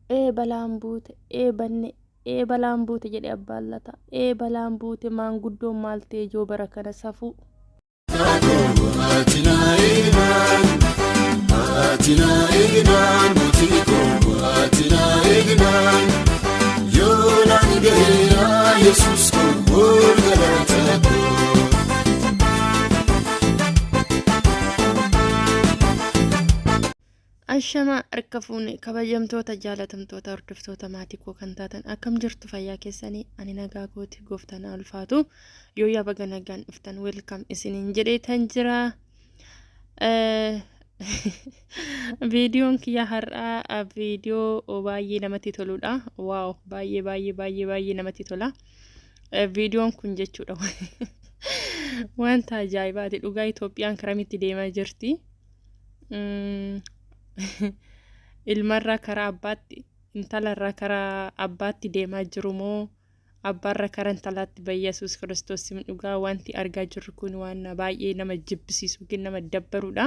balaan buute banne balaan buute jedhe abbaan lataa balaan buute maanguddoon maal ta'e ijoo bara kana safuu. Atina eginaan mootii koo atina eginaan yoonaan gaheeraa Yesuus koo ol galata koo. Ashamaa harka fuune kabajamtoota jaalatamtoota hordoftoota maatii koo kan taatan akkam jirtu fayyaa keessanii ani nagaa kooti gooftaan ulfaatu yoo yaa baga nagaan dhuftan welkam isiniin jedhee tan jira. Viidiyoon kiyya har'aa viidiyoo baay'ee namatti toludha. Waaw baay'ee namatti tola. Viidiyoon kun jechuudha wanta ajaa'ibaati dhugaa Itoophiyaan karamitti deemaa jirti. Ilmarraa karaa abbaatti intalarraa karaa abbaatti deemaa jiru moo abbaarra karaa intalaatti Yesuus Kiristoos dhugaa wanti argaa jirru kun waan baay'ee nama jibbisiisu yookiin nama dabbaruudha.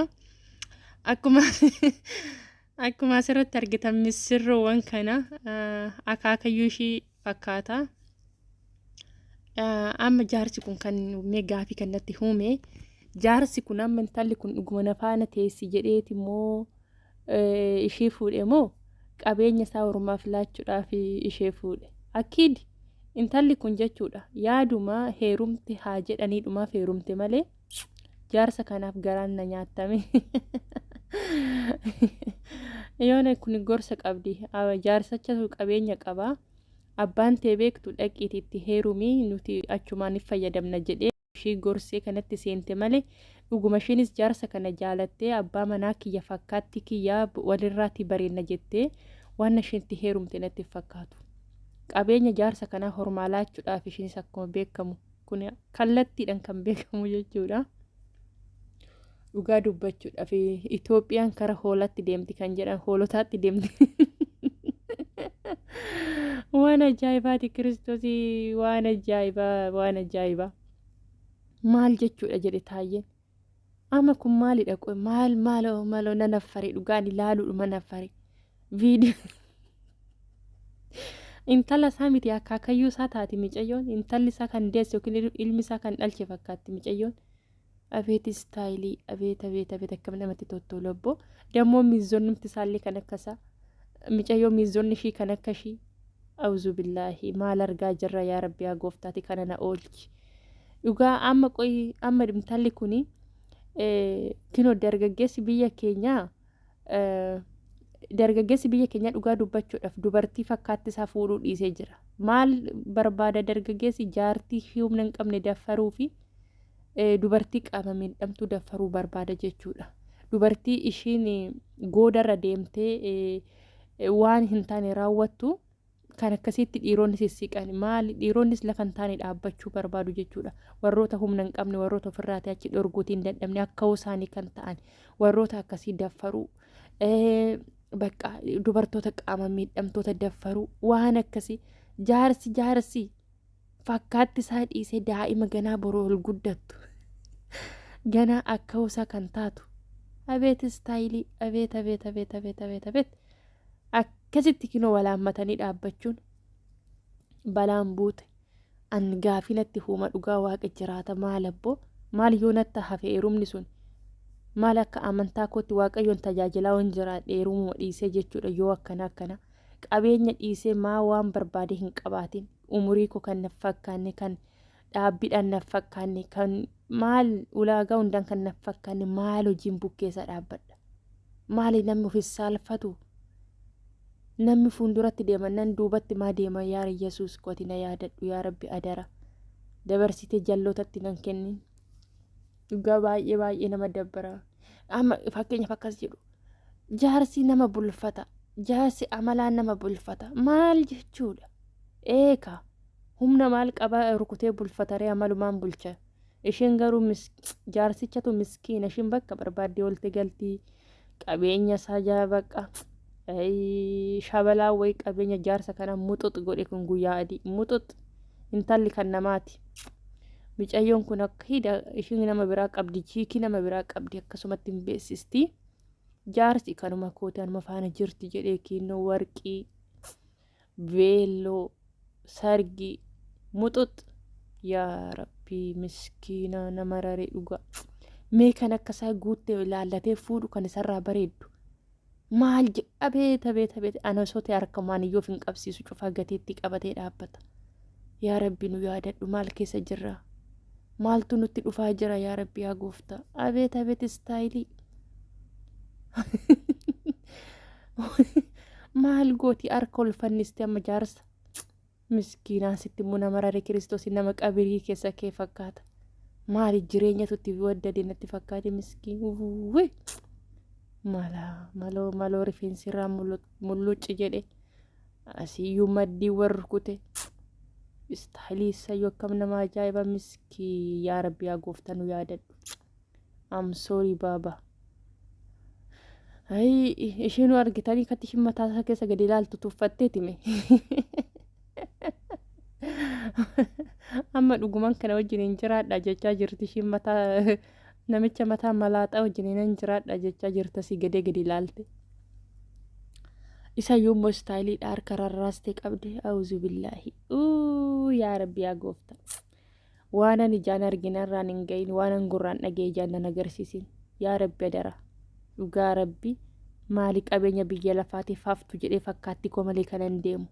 Akkuma asirratti argitan misirroowwan kana akaakayyuu ishii fakkaata. Amma jaarsi kun kan gaafii kanatti uume jaarsi kun amma intalli kun dhuguma na faana teessi jedheeti moo ishee fuudhe moo qabeenya isaa ormaaf laachuudhaaf ishee fuudhe. Akkiidi intalli kun jechuudha yaaduma heerumte haa jedhaniidhumaaf heerumte malee jaarsa kanaaf garaan na nyaatame. Yoona kun gorsa qabdi jaarsachatu qabeenya qaba abbaan tee beektu dhaqiititti heerumii nuti achumaan fayyadamna jedhee ishii gorsee kanatti seente malee dhuguma ishiinis jaarsa kana jaalattee abbaa manaa kiyya fakkaatti kiyya walirraatti bareedna jettee waan ishiitti heerumte natti fakkaatu. Qabeenya jaarsa kanaa hormaalaachuudhaaf ishiinis akkuma beekamu kun kallattiidhaan kan beekamu jechuudha. Dhugaa dubbachuudhaaf Itoophiyaan kara hoolatti deemti kan jedhan hoolotaatti deemti. Waan ajaa'ibaati Kiristoosii waan ajaa'ibaa maal jechuudha jedhe taayyeen. Amma kun maalidha qoy maaloo nanaffare dhugaan ilaaluudhuma naffare viidiyoo intala isaa miti akaakayyuu isaa taati micayyoon intalli isaa kan deesse yookiin ilmi isaa kan dhalche fakkaatti micayyoon. Abeet istaayilii abeet akkam namatti tottolu obbo dammoo miizonnumti isaallee kan akkasaa micayyoo miizonni ishii kan akka ishii awuzu billaahi maal argaa jirra yaa rabbi yaa gooftaati kana na oolchi. Dhugaa amma qoy amma intalli kuni kinoo dargaggeessi biyya keenyaa dhugaa dubbachuudhaaf dubartii fakkaatti isaa fuudhuu dhiisee jira. Maal barbaada dargaggeessi jaartii humna hin qabne daffaruu fi dubartii qaama miidhamtuu daffaruu barbaada jechuudha. Dubartii ishiin goodarra deemtee waan hin taane raawwattu kan akkasitti dhiironni sissiqan maali dhiironnis lafa hin taane dhaabbachuu barbaadu jechuudha. Warroota humna hin qabne warroota ofirraati achi dhorguutiin dadhabne akka isaanii kan ta'an warroota akkasii daffaruu bakka dubartoota qaama miidhamtoota daffaruu waan akkasii jaarsi fakkaatti isaa dhiisee daa'ima ganaa boroo ol guddattu ganaa akka isaa kan taatu abeet istaayilii abeet akkasitti kinoo walaammatanii dhaabbachuun balaan buute an gaafinatti huuma dhugaa waaqa jiraata maal abboo maal yoo natti hafe heerumni sun maal akka amantaa kootti waaqayyoon tajaajilaa waan jiraadhe heerumuma dhiisee jechuudha. Yoo akkana qabeenya dhiisee maa waan barbaade hin qabaatin umurii koo kan naffakkaanne kan dhaabbiidhaan naffakkaanne kan maal ulaagaa hundaan kan naffakkaanne maal hojiin bukkeessa dhaabbadha maali namni ofis saalfatu namni fuulduratti deema nan duubatti maa deema yaa Yesuus kooti na yaadadhu yaa rabbi adara dabarsitee jallootatti nan kennin. Dhugaa baay'ee nama dabbara. Amma fakkeenyaaf akkas jedhu jaarsi nama bulfata jaarsi amalaan nama bulfata maal jechuudha. Eeka humna maal qaba rukutee bulfataree amalumaan bulcha isheen garuu jaarsichatu miskiina isheen bakka barbaadde olte galtii qabeenya isaa jaa bakka shabalaa way qabeenya jaarsa kana muxuxu godhe kun guyyaa adii muxuxu intalli kan namaati. Micayyoon kun akka hidha ishiin nama biraa qabdi chiikii nama biraa qabdi akkasumatti hin beeksisti jaarsi kanuma kootaan mafaana jirti jedhee kinnoo warqii veelloo sargii muxuxu yaa rabbii miskiina nama raree dhugaa mee kan akkasaa guuttee ilaallatee fuudhu kan isarraa bareeddu maal jedha beeta ana sote harkamaan iyyuu hin qabsiisu cufaa gateetti qabatee dhaabbata yaa rabbi nu yaadadhu maal keessa jirra maaltu nutti dhufaa jira yaa rabbi yaa gooftaa abeet istaayilii maal gooti harka ol fanniste amma jaarsa miskiinaa sitti immoo nama raree kiristoos nama qabirii keessa kee fakkaata maali jireenya tutti waddade natti fakkaate miskiin wuuwee maloo rifeensirraa mullucci jedhe asiyyuu maddii warri kute istaayilii isayyuu akkam nama ajaa'iba miskii yaa rabbi yaa gooftaa nu yaadadhu am sorry baaba ay isheen argitanii katti ishiin mataa isaa keessa gadi ilaaltu tuffattee time amma dhuguman kana wajjin hin jiraadha jechaa jirti ishiin mataa namicha mataa malaaxaa wajjin hin jiraadha jechaa jirta si gadi ilaalte isa yoommoo istaayiliidha harka rarraastee qabde awuzu billaahi yaa rabbi yaa gooftaa waan ani ijaan arginarraan hin gahin waan an gurraan dhagee ijaan nan agarsiisin yaa rabbi adara dhugaa rabbi maali qabeenya biyya lafaatiif haftu jedhee fakkaatti koo malee kanan deemu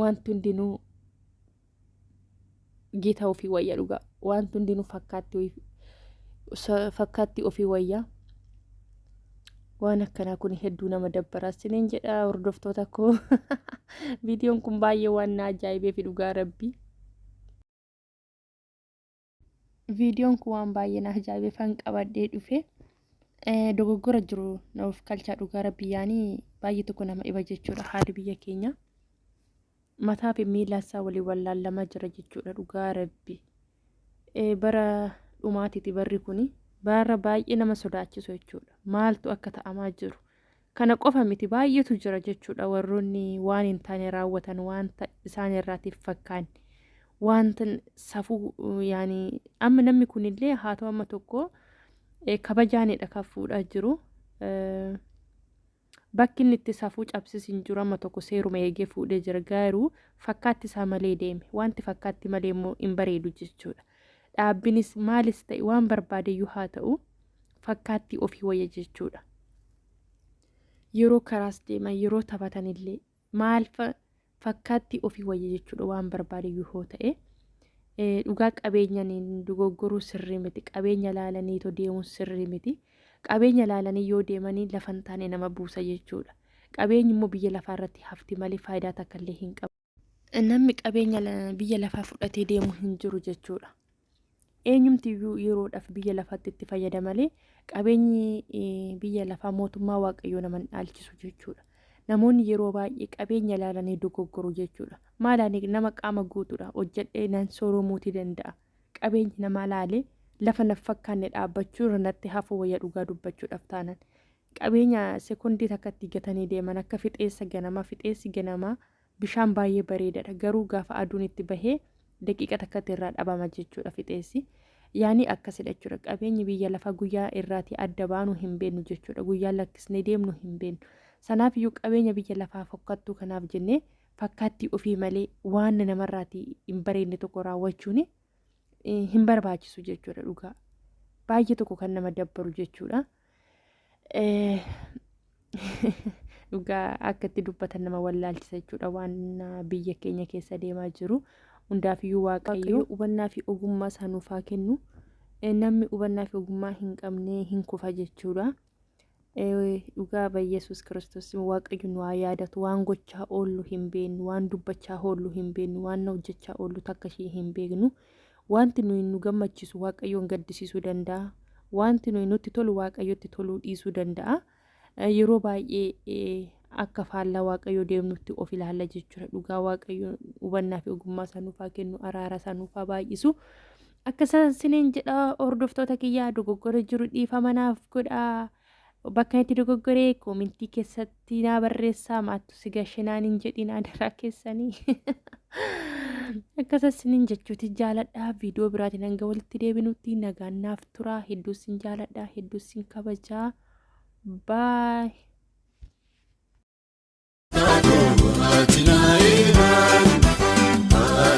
wanti hundinuu giita ofii wayya dhugaa wanti hundinuu fakkaatti ofii wayyaa waan akkanaa kun hedduu nama dabbaraa siniin jedha hordoftoota koo viidiyoon kun baay'ee waan na ajaa'ibee fi dhugaa rabbi viidiyoon kun waan baay'ee na ajaa'ibee fan qabadhee dhufe dogoggora jiru naaf kalchaa dhugaa rabbi yaanii baay'ee tokko nama dhiba jechuudha haali biyya keenya mataa fi miila isaa walii wallaalamaa jira jechuudha dhugaa rabbi bara dhumaatiiti barri kuni bara baay'ee nama sodaachisu jechuudha maaltu akka ta'amaa jiru kana qofa miti baay'eetu jira jechuudha warroonni waan hin taane raawwatan wanta isaan irraatiif fakkaan wanta safuu yaani amma namni kunillee haa ta'u amma tokko kabajaanidha kan fuudhaa jiru bakki inni itti safuu cabsisin jiru amma tokko seeruma eegee fuudhee jira garuu fakkaatti isaa malee deeme wanti fakkaatti malee immoo hin bareedu jechuudha dhaabbinis maalis ta'e waan barbaadeyyuu haa ta'u fakkaatti ofii wayya jechuudha yeroo karaas deeman yeroo taphatanillee maal fakkaatti ofii wayya jechuudha waan barbaadeyyuu hoo ta'e dhugaa qabeenyaniin dogoggoruu sirrii miti qabeenya laalanii too deemuun sirrii miti qabeenya laalanii yoo deemanii lafan taane nama buusa jechuudha qabeenyi immoo biyya lafaa irratti hafti malee faayidaa takka illee hin qabu namni qabeenya biyya lafaa fudhatee deemu hin jiru jechuudha eenyumtiyyuu yeroodhaaf biyya lafaatti itti fayyada malee qabeenyi biyya lafaa mootummaa waaqayyoo nama dhaalchisu jechuudha namoonni yeroo baay'ee qabeenya laalanii dogoggoru jechuudha maalaani nama qaama guutuudha hojjedhee nan sooromuutii danda'a qabeenyi nama laalee lafa na fakkaanne dhaabbachuu irratti hafu wayya dhugaa dubbachuudhaaf taanan qabeenya sekondii takkatti gatanii deeman akka fixeessi ganamaa bishaan baay'ee bareedaadha garuu gaafa aduun itti bahee daqiiqa takkatti irraa dhabama jechuudha fixeessi yaani akkasidha jechuudha qabeenyi biyya lafa guyyaa irraati adda baanu hin beeknu jechuudha guyyaa lakkisnee deemnu hin beeknu sanaaf iyyuu qabeenya biyya lafaa fokkattuu kanaaf jennee fakkaatti ofii malee waan namarraati hin bareedne tokko raawwachuun hin barbaachisu jechuudha dhugaa baay'ee tokko kan nama dabbaru jechuudha dhugaa akkatti dubbatan nama wallaalchisa jechuudha waan biyya keenya keessa deemaa jiru hundaafiyyuu waaqayyo hubannaa fi ogummaa isaaniif haa kennu namni hubannaa fi ogummaa hin qabne hin kufa jechuudha dhugaa ba Yesuus Kiristoos waaqayyo nu haa yaadatu waan gochaa oollu hin beeknu waan dubbachaa oollu hin beeknu waan hojjechaa oollu takka ishee hin beeknu wanti nu gammachiisu waaqayyoon gaddisiisuu danda'a wanti nutti tolu waaqayyotti toluu dhiisuu danda'a yeroo baay'ee akka faallaa waaqayyoo deemnutti of ilaalla jechuudha dhugaa waaqayyo hubannaa fi ogummaa isaaniif haa kennu araara isaaniif haa baay'isu akka siniin jedha hordoftoota kiyyaa dogoggora jiru dhiifamanaaf godhaa bakka itti dogoggoree koomentii keessatti naa barreessaa maattu si gashinaan hin jedhin adaraa keessanii akka siniin jechuuti jaaladhaa viidiyoo biraatiin hanga walitti deebinutti nagaannaaf turaa hedduu sin jaaladhaa hedduu sin kabajaa baay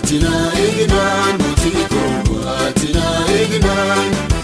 Atina eginaan mutiko, atina eginaan.